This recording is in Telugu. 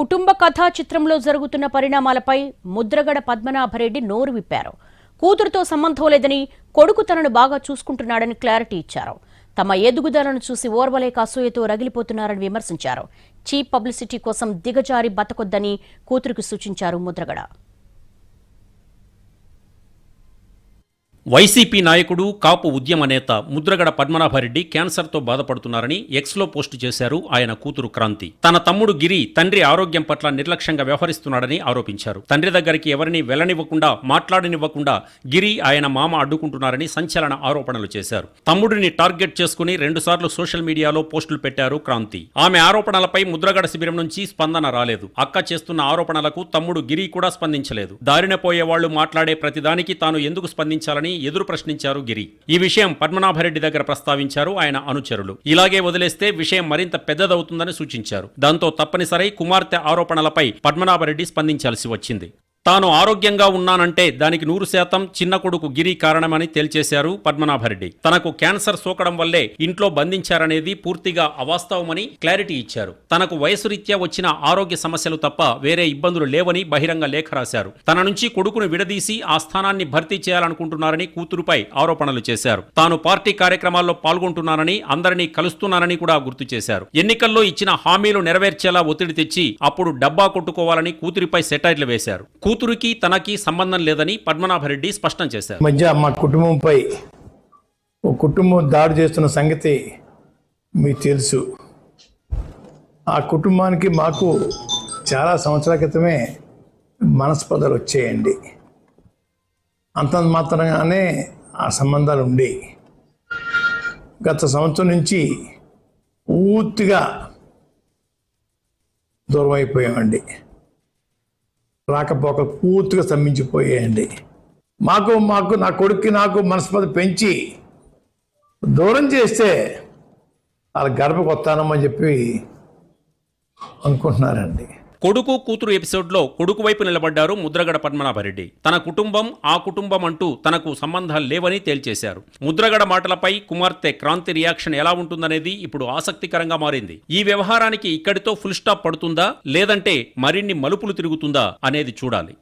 కుటుంబ కథా చిత్రంలో జరుగుతున్న పరిణామాలపై ముద్రగడ పద్మనాభరెడ్డి నోరు విప్పారు. కూతురుతో సంబంధం లేదని, కొడుకు తనను బాగా చూసుకుంటున్నాడని క్లారిటీ ఇచ్చారు. తమ ఎదుగుదలను చూసి ఓర్వలేక అసూయతో రగిలిపోతున్నారని విమర్శించారు. చీప్ పబ్లిసిటీ కోసం దిగజారి బతకొద్దని కూతురుకు సూచించారు ముద్రగడ. వైసీపీ నాయకుడు, కాపు ఉద్యమ నేత ముద్రగడ పద్మనాభరెడ్డి క్యాన్సర్తో బాధపడుతున్నారని ఎక్స్లో పోస్టు చేశారు ఆయన కూతురు క్రాంతి. తన తమ్ముడు గిరి తండ్రి ఆరోగ్యం పట్ల నిర్లక్ష్యంగా వ్యవహరిస్తున్నాడని ఆరోపించారు. తండ్రి దగ్గరికి ఎవరిని వెళ్లనివ్వకుండా, మాట్లాడనివ్వకుండా గిరి ఆయన మామ అడ్డుకుంటున్నారని సంచలన ఆరోపణలు చేశారు. తమ్ముడిని టార్గెట్ చేసుకుని 2 సార్లు సోషల్ మీడియాలో పోస్టులు పెట్టారు క్రాంతి. ఆమె ఆరోపణలపై ముద్రగడ శిబిరం నుంచి స్పందన రాలేదు. అక్క చేస్తున్న ఆరోపణలకు తమ్ముడు గిరి కూడా స్పందించలేదు. దారిన పోయేవాళ్లు మాట్లాడే ప్రతిదానికి తాను ఎందుకు స్పందించాలని ఎదురు ప్రశ్నించారు గిరి. ఈ విషయం పద్మనాభరెడ్డి దగ్గర ప్రస్తావించారు ఆయన అనుచరులు. ఇలాగే వదిలేస్తే విషయం మరింత పెద్దదవుతుందని సూచించారు. దాంతో తప్పనిసరి కుమార్తె ఆరోపణలపై పద్మనాభరెడ్డి స్పందించాల్సి వచ్చింది. తాను ఆరోగ్యంగా ఉన్నానంటే దానికి 100% చిన్న కొడుకు గిరి కారణమని తేల్చేశారు పద్మనాభరెడ్డి. తనకు క్యాన్సర్ సోకడం వల్లే ఇంట్లో బంధించారనేది పూర్తిగా అవాస్తవమని క్లారిటీ ఇచ్చారు. తనకు వయసు రీత్యా వచ్చిన ఆరోగ్య సమస్యలు తప్ప వేరే ఇబ్బందులు లేవని బహిరంగ లేఖ రాశారు. తన నుంచి కొడుకును విడదీసి ఆ స్థానాన్ని భర్తీ చేయాలనుకుంటున్నారని కూతురుపై ఆరోపణలు చేశారు. తాను పార్టీ కార్యక్రమాల్లో పాల్గొంటున్నానని, అందరినీ కలుస్తున్నానని కూడా గుర్తు చేశారు. ఎన్నికల్లో ఇచ్చిన హామీలు నెరవేర్చేలా ఒత్తిడి తెచ్చి అప్పుడు డబ్బా కొట్టుకోవాలని కూతురిపై సెటైర్లు వేశారు. కూతురికి తనకి సంబంధం లేదని పద్మనాభరెడ్డి స్పష్టం చేశారు. మధ్య మా కుటుంబంపై ఓ కుటుంబం దాడి చేస్తున్న సంగతి మీకు తెలుసు. ఆ కుటుంబానికి మాకు చాలా సంవత్సరాల క్రితమే మనస్పర్ధలు వచ్చేయండి. అంత మాత్రంగానే ఆ సంబంధాలు ఉండి గత సంవత్సరం నుంచి పూర్తిగా దూరం అయిపోయామండి. రాకపోక పూర్తిగా స్తంభించిపోయాయండి. మాకు నా కొడుక్కి నాకు మనస్పర్ధ పెంచి దూరం చేస్తే వాళ్ళ గడపకు వస్తానమని చెప్పి అనుకుంటున్నారండి. కొడుకు కూతురు ఎపిసోడ్లో కొడుకు వైపు నిలబడ్డారు ముద్రగడ పద్మనాభరెడ్డి. తన కుటుంబం ఆ కుటుంబం అంటూ తనకు సంబంధాలు లేవని తేల్చేశారు. ముద్రగడ మాటలపై కుమార్తె క్రాంతి రియాక్షన్ ఎలా ఉంటుందనేది ఇప్పుడు ఆసక్తికరంగా మారింది. ఈ వ్యవహారానికి ఇక్కడితో ఫుల్ స్టాప్ పడుతుందా, లేదంటే మరిన్ని మలుపులు తిరుగుతుందా అనేది చూడాలి.